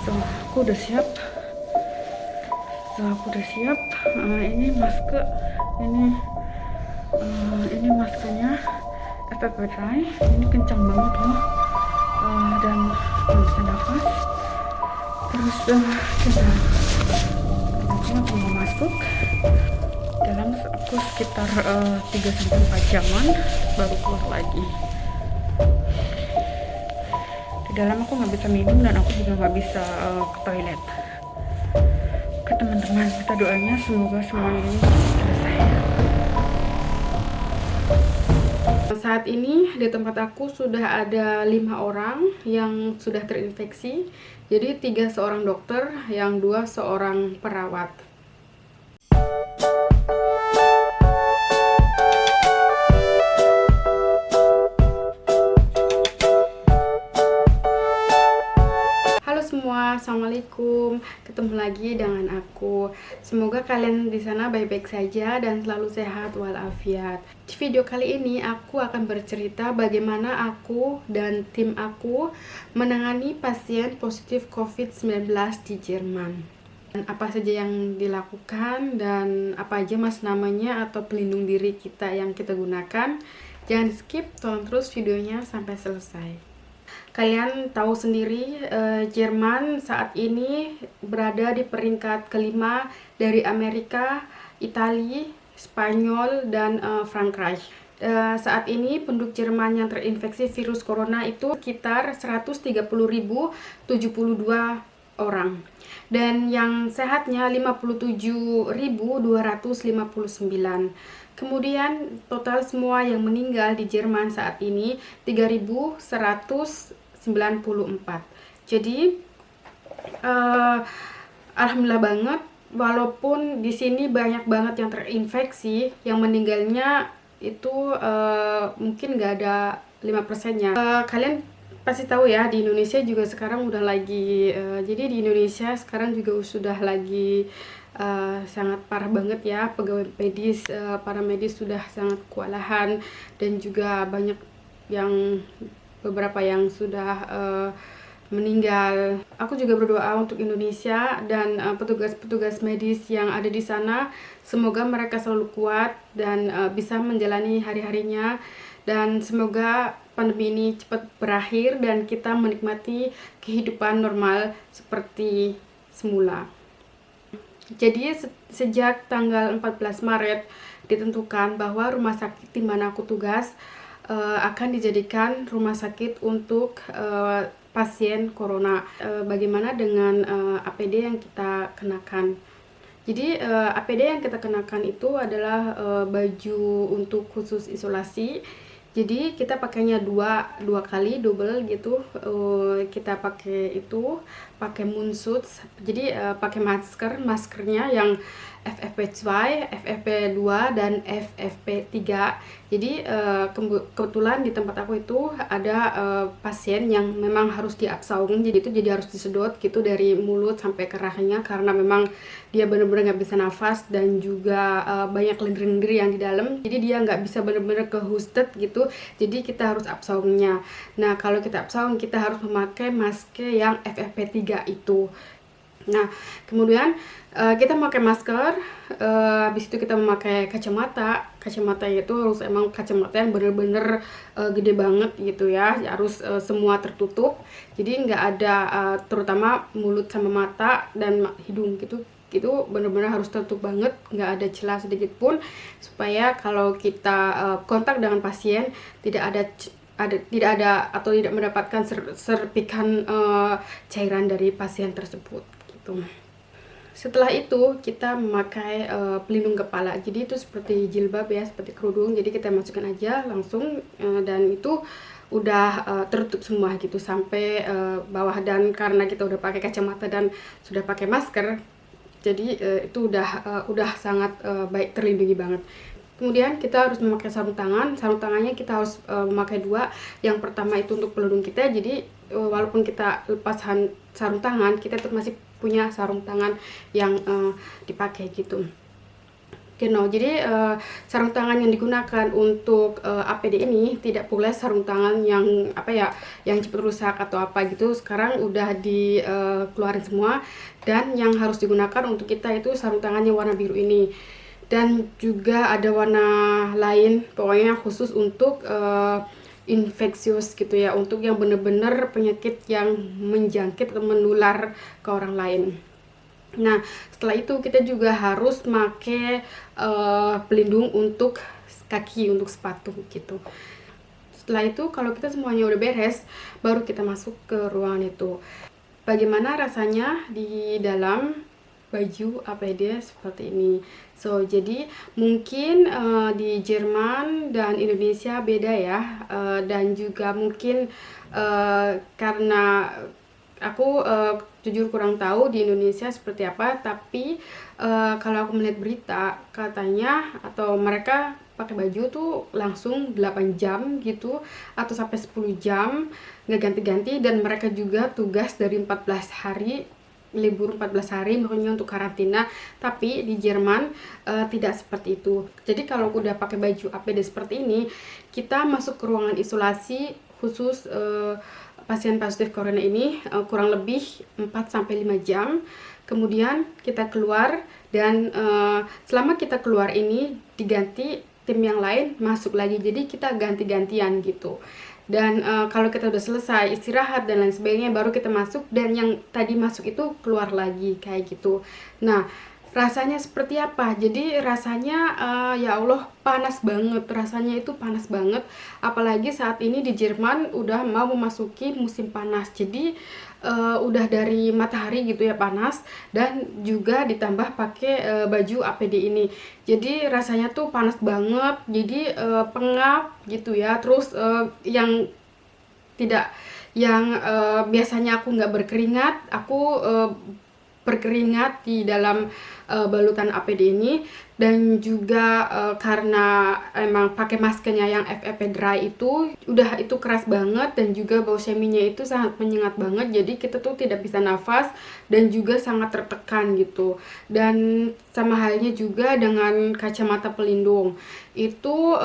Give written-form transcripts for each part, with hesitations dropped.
So, aku udah siap. Ini masker, ini maskernya FFP Dry. Ini kencang banget loh, dan nggak bisa nafas. Terus aku mau masuk dalam, aku sekitar 3-4 jaman baru keluar lagi. Di dalam aku nggak bisa minum dan aku juga nggak bisa ke toilet. Oke teman-teman, kita doanya semoga semuanya ini selesai. Saat ini di tempat aku sudah ada 5 orang yang sudah terinfeksi. Jadi 3 seorang dokter, yang 2 seorang perawat. Halo semua, assalamualaikum. Ketemu lagi dengan aku. Semoga kalian di sana baik-baik saja dan selalu sehat walafiat. Di video kali ini aku akan bercerita bagaimana aku dan tim aku menangani pasien positif COVID-19 di Jerman. Dan apa saja yang dilakukan dan apa aja mas namanya atau pelindung diri kita yang kita gunakan. Jangan di skip, tonton terus videonya sampai selesai. Kalian tahu sendiri, Jerman saat ini berada di peringkat kelima dari Amerika, Italia, Spanyol, dan Frankreich. Saat ini penduduk Jerman yang terinfeksi virus corona itu sekitar 130.072 orang. Dan yang sehatnya 57.259. Kemudian total semua yang meninggal di Jerman saat ini 3.194. Jadi alhamdulillah banget, walaupun di sini banyak banget yang terinfeksi, yang meninggalnya itu mungkin nggak ada 5%-nya. Kalian pasti tahu ya, di Indonesia juga sekarang udah lagi jadi di Indonesia sekarang juga sudah lagi sangat parah banget ya, pegawai medis, para medis sudah sangat kewalahan, dan juga banyak yang beberapa yang sudah meninggal. Aku juga berdoa untuk Indonesia dan petugas-petugas medis yang ada di sana, semoga mereka selalu kuat dan bisa menjalani hari-harinya, dan semoga pandemi ini cepat berakhir dan kita menikmati kehidupan normal seperti semula. Jadi sejak tanggal 14 Maret ditentukan bahwa rumah sakit di mana aku tugas akan dijadikan rumah sakit untuk pasien corona. Bagaimana dengan APD yang kita kenakan? Jadi APD yang kita kenakan itu adalah baju untuk khusus isolasi. Jadi kita pakainya dua kali double gitu. Kita pakai Mundschutz. Jadi pakai maskernya yang FFP2, FFP2 dan FFP3. Jadi kebetulan di tempat aku itu ada pasien yang memang harus diapsaung, jadi harus disedot gitu dari mulut sampai ke rahangnya, karena memang dia benar-benar nggak bisa nafas dan juga banyak lendir-lendir yang di dalam, jadi dia nggak bisa benar-benar kehustet gitu, jadi kita harus apsaungnya. Nah kalau kita apsaung kita harus memakai masker yang FFP3 itu. Nah kemudian kita memakai masker, habis itu kita memakai kacamata itu harus emang kacamata yang bener-bener gede banget gitu ya, harus semua tertutup, jadi nggak ada terutama mulut sama mata dan hidung gitu bener-bener harus tertutup banget, nggak ada celah sedikit pun, supaya kalau kita kontak dengan pasien tidak ada atau tidak mendapatkan serpikan cairan dari pasien tersebut gitu. Setelah itu kita memakai pelindung kepala, jadi itu seperti jilbab ya, seperti kerudung, jadi kita masukkan aja langsung dan itu udah tertutup semua gitu sampai bawah, dan karena kita udah pakai kacamata dan sudah pakai masker, jadi itu udah sangat baik, terlindungi banget. Kemudian kita harus memakai sarung tangannya kita harus memakai 2. Yang pertama itu untuk pelindung kita, jadi walaupun kita lepas sarung tangan, kita tetap masih punya sarung tangan yang dipakai gitu. Genau, jadi sarung tangan yang digunakan untuk APD ini tidak pula sarung tangan yang apa ya, yang cepat rusak atau apa gitu. Sekarang udah dikeluarin semua, dan yang harus digunakan untuk kita itu sarung tangannya warna biru ini. Dan juga ada warna lain, pokoknya khusus untuk infeksius gitu ya, untuk yang bener-bener penyakit yang menjangkit atau menular ke orang lain. Nah, setelah itu kita juga harus pakai pelindung untuk kaki, untuk sepatu gitu. Setelah itu kalau kita semuanya udah beres, baru kita masuk ke ruangan itu. Bagaimana rasanya di dalam baju APD seperti ini? So, jadi mungkin di Jerman dan Indonesia beda ya, dan juga mungkin karena aku jujur kurang tahu di Indonesia seperti apa, tapi kalau aku melihat berita katanya atau mereka pakai baju tuh langsung 8 jam gitu atau sampai 10 jam nggak ganti-ganti, dan mereka juga tugas dari 14 hari, libur 14 hari makanya untuk karantina. Tapi di Jerman tidak seperti itu. Jadi kalau udah pakai baju APD seperti ini, kita masuk ke ruangan isolasi khusus pasien positif corona ini kurang lebih 4-5 jam. Kemudian kita keluar, dan selama kita keluar ini diganti tim yang lain masuk lagi, jadi kita ganti-gantian gitu. Dan kalau kita udah selesai istirahat dan lain sebagainya, baru kita masuk, dan yang tadi masuk itu keluar lagi kayak gitu. Nah, rasanya seperti apa? Jadi rasanya ya Allah, panas banget, rasanya itu panas banget. Apalagi saat ini di Jerman udah mau memasuki musim panas, jadi udah dari matahari gitu ya panas, dan juga ditambah pakai baju APD ini. Jadi rasanya tuh panas banget, jadi pengap gitu ya. Terus yang tidak, yang biasanya aku nggak berkeringat, aku berkeringat di dalam balutan APD ini. Dan juga karena emang pakai maskernya yang FFP dry itu keras banget, dan juga bau seminya itu sangat menyengat banget, jadi kita tuh tidak bisa nafas dan juga sangat tertekan gitu. Dan sama halnya juga dengan kacamata pelindung itu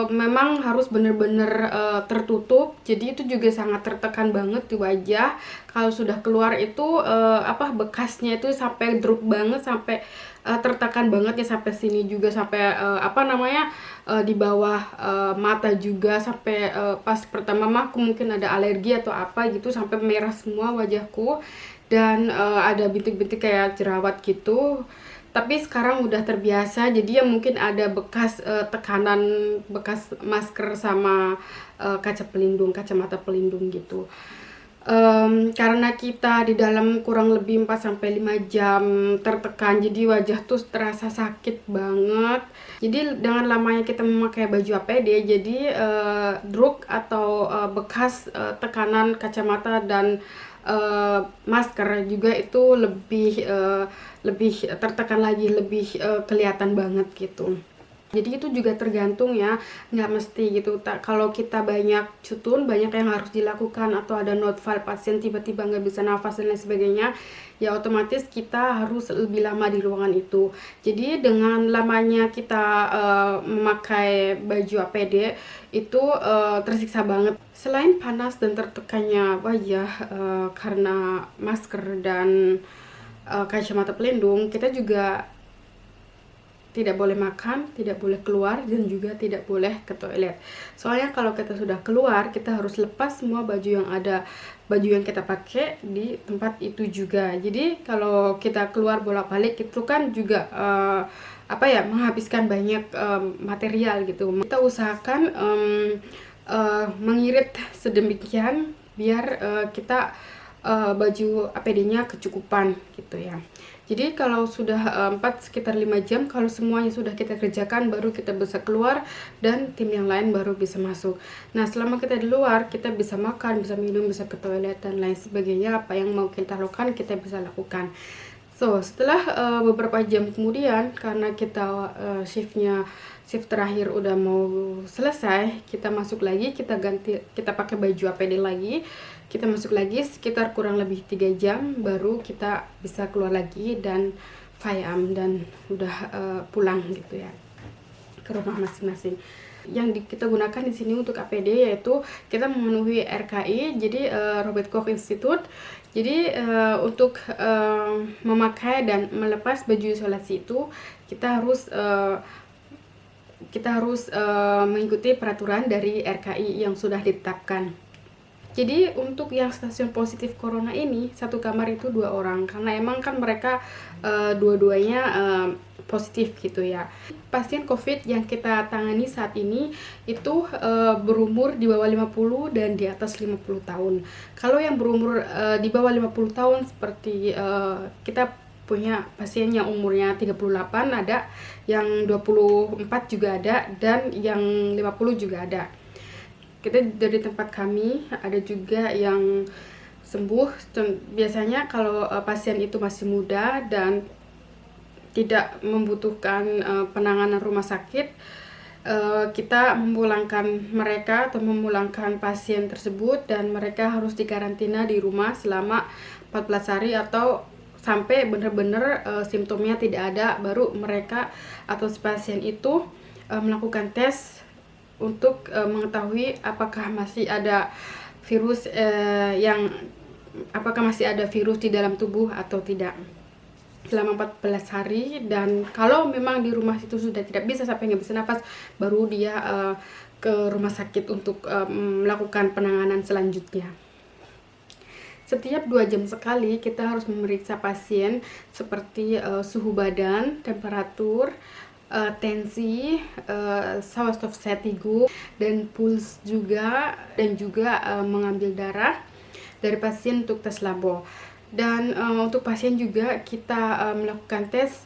memang harus bener-bener tertutup, jadi itu juga sangat tertekan banget di wajah. Kalau sudah keluar itu bekasnya itu sampai drop banget, sampai tertekan banget ya, sampai sini juga, sampai di bawah mata juga, sampai pas pertama mah aku mungkin ada alergi atau apa gitu, sampai merah semua wajahku, dan ada bintik-bintik kayak jerawat gitu. Tapi sekarang udah terbiasa, jadi ya mungkin ada bekas tekanan, bekas masker sama kacamata pelindung gitu. Karena kita di dalam kurang lebih 4-5 jam tertekan, jadi wajah tuh terasa sakit banget. Jadi dengan lamanya kita memakai baju APD, jadi druk atau bekas tekanan kacamata dan masker juga itu lebih tertekan lagi, lebih kelihatan banget gitu. Jadi itu juga tergantung ya, nggak mesti gitu. Kalau kita banyak cutun, banyak yang harus dilakukan, atau ada notfall pasien tiba-tiba nggak bisa nafas dan lain sebagainya, ya otomatis kita harus lebih lama di ruangan itu. Jadi dengan lamanya kita memakai baju APD itu tersiksa banget. Selain panas dan tertekannya wajah karena masker dan kacamata pelindung, kita juga tidak boleh makan, tidak boleh keluar, dan juga tidak boleh ke toilet. Soalnya kalau kita sudah keluar, kita harus lepas semua baju yang ada, baju yang kita pakai di tempat itu juga. Jadi kalau kita keluar bolak-balik itu kan juga menghabiskan banyak material gitu. Kita usahakan mengirit sedemikian biar kita baju APD-nya kecukupan gitu ya. Jadi kalau sudah sekitar 5 jam, kalau semuanya sudah kita kerjakan, baru kita bisa keluar, dan tim yang lain baru bisa masuk. Nah, selama kita di luar, kita bisa makan, bisa minum, bisa ke toilet, dan lain sebagainya. Apa yang mau kita lakukan, kita bisa lakukan. So, setelah beberapa jam kemudian, karena kita shift terakhir udah mau selesai, kita masuk lagi, kita pakai baju APD lagi, kita masuk lagi sekitar kurang lebih 3 jam, baru kita bisa keluar lagi dan Fayam dan udah pulang gitu ya ke rumah masing-masing. Yang kita gunakan di sini untuk APD yaitu kita memenuhi RKI, jadi Robert Koch Institute. Jadi untuk memakai dan melepas baju isolasi itu kita harus mengikuti peraturan dari RKI yang sudah ditetapkan. Jadi untuk yang stasiun positif corona ini satu kamar itu 2 orang karena emang kan mereka dua-duanya positif gitu ya. Pasien COVID yang kita tangani saat ini itu berumur di bawah 50 dan di atas 50 tahun. Kalau yang berumur di bawah 50 tahun seperti kita punya pasien yang umurnya 38 ada, yang 24 juga ada, dan yang 50 juga ada. Kita dari tempat kami ada juga yang sembuh. Biasanya kalau pasien itu masih muda dan tidak membutuhkan penanganan rumah sakit, kita memulangkan mereka atau memulangkan pasien tersebut dan mereka harus dikarantina di rumah selama 14 hari atau sampai benar-benar simptomnya tidak ada, baru mereka atau si pasien itu melakukan tes untuk mengetahui apakah masih ada virus apakah masih ada virus di dalam tubuh atau tidak selama 14 hari. Dan kalau memang di rumah itu sudah tidak bisa sampai nggak bisa nafas, baru dia ke rumah sakit untuk melakukan penanganan selanjutnya. Setiap 2 jam sekali kita harus memeriksa pasien seperti suhu badan, temperatur, tensi, Sauerstoff Sättigung, dan puls juga, dan juga mengambil darah dari pasien untuk tes labo. Dan untuk pasien juga kita melakukan tes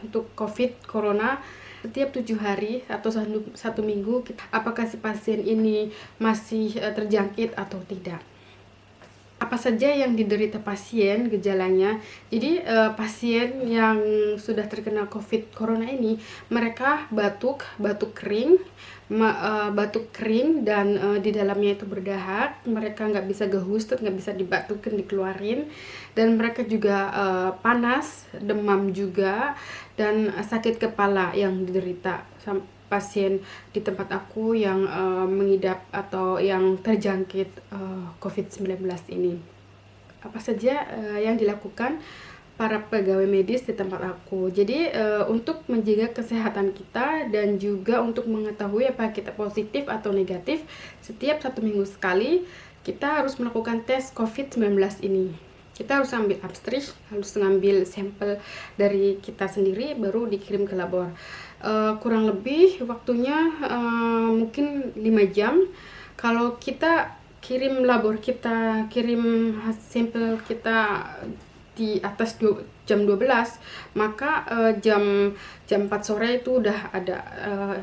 untuk COVID corona setiap 7 hari atau 1 minggu, apakah si pasien ini masih terjangkit atau tidak. Apa saja yang diderita pasien gejalanya? Jadi pasien yang sudah terkena COVID corona ini, mereka batuk kering, dan di dalamnya itu berdahak. Mereka nggak bisa gehustet, nggak bisa dibatukin, dikeluarin, dan mereka juga panas, demam juga, dan sakit kepala yang diderita pasien di tempat aku yang mengidap atau yang terjangkit COVID-19 ini. Apa saja yang dilakukan para pegawai medis di tempat aku. Jadi untuk menjaga kesehatan kita dan juga untuk mengetahui apakah kita positif atau negatif, setiap 1 minggu sekali kita harus melakukan tes COVID-19 ini. Kita harus ambil abstrik, harus ngambil sampel dari kita sendiri, baru dikirim ke labor. Kurang lebih waktunya mungkin 5 jam. Kalau kita kirim sampel kita di atas jam 12, maka jam 4 sore itu udah ada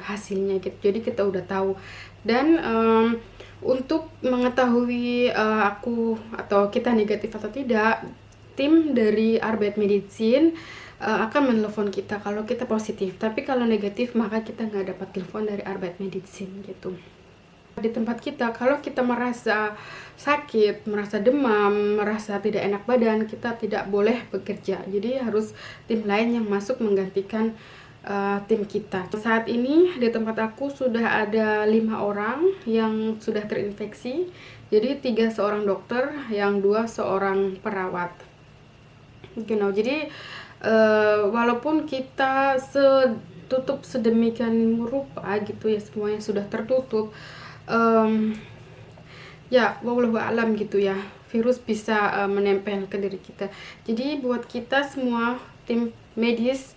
hasilnya gitu. Jadi kita udah tahu. Dan untuk mengetahui aku atau kita negatif atau tidak, tim dari Arbeitsmedizin akan menelepon kita kalau kita positif. Tapi kalau negatif, maka kita nggak dapat telepon dari Arbeitsmedizin gitu. Di tempat kita, kalau kita merasa sakit, merasa demam, merasa tidak enak badan, kita tidak boleh bekerja. Jadi harus tim lain yang masuk menggantikan tim kita. Saat ini di tempat aku sudah ada 5 orang yang sudah terinfeksi. Jadi 3 seorang dokter, yang 2 seorang perawat. Jadi walaupun kita tutup sedemikian rupa gitu ya, semuanya sudah tertutup, ya wallahu alam gitu ya, virus bisa menempel ke diri kita. Jadi buat kita semua tim medis,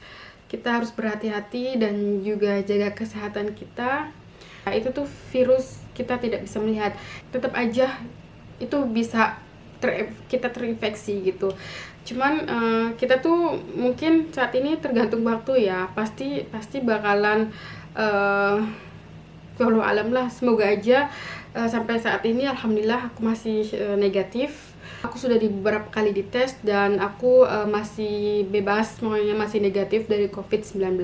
kita harus berhati-hati dan juga jaga kesehatan kita. Itu tuh virus kita tidak bisa melihat, tetap aja itu bisa kita terinfeksi gitu. Cuman kita tuh mungkin saat ini tergantung waktu ya, pasti bakalan wallahu alam lah. Semoga aja sampai saat ini alhamdulillah aku masih negatif. Aku sudah beberapa kali dites dan aku masih bebas, makanya masih negatif dari COVID-19.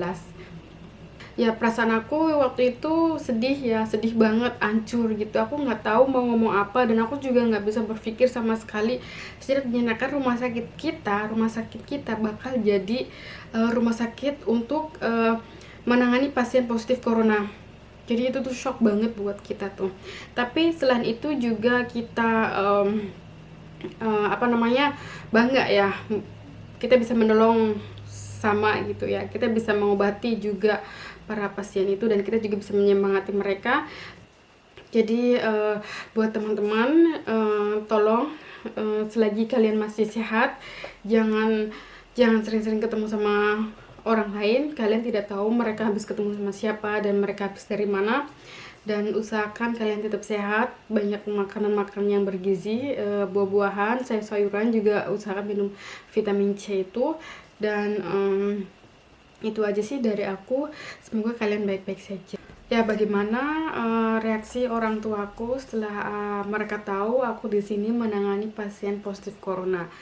Ya perasaan aku waktu itu sedih ya, sedih banget, hancur gitu. Aku nggak tahu mau ngomong apa dan aku juga nggak bisa berpikir sama sekali. Jadi menyatakan rumah sakit kita bakal jadi rumah sakit untuk menangani pasien positif corona. Jadi itu tuh shock banget buat kita tuh. Tapi selain itu juga kita apa namanya, bangga ya, kita bisa menolong sama gitu ya, kita bisa mengobati juga para pasien itu dan kita juga bisa menyemangati mereka. Jadi buat teman-teman, tolong selagi kalian masih sehat, jangan sering-sering ketemu sama orang lain. Kalian tidak tahu mereka habis ketemu sama siapa dan mereka habis dari mana. Dan usahakan kalian tetap sehat, banyak makanan-makanan yang bergizi, buah-buahan, sayur-sayuran, juga usahakan minum vitamin C itu. Dan itu aja sih dari aku, semoga kalian baik-baik saja. Ya, bagaimana reaksi orang tuaku setelah mereka tahu aku di sini menangani pasien positif corona?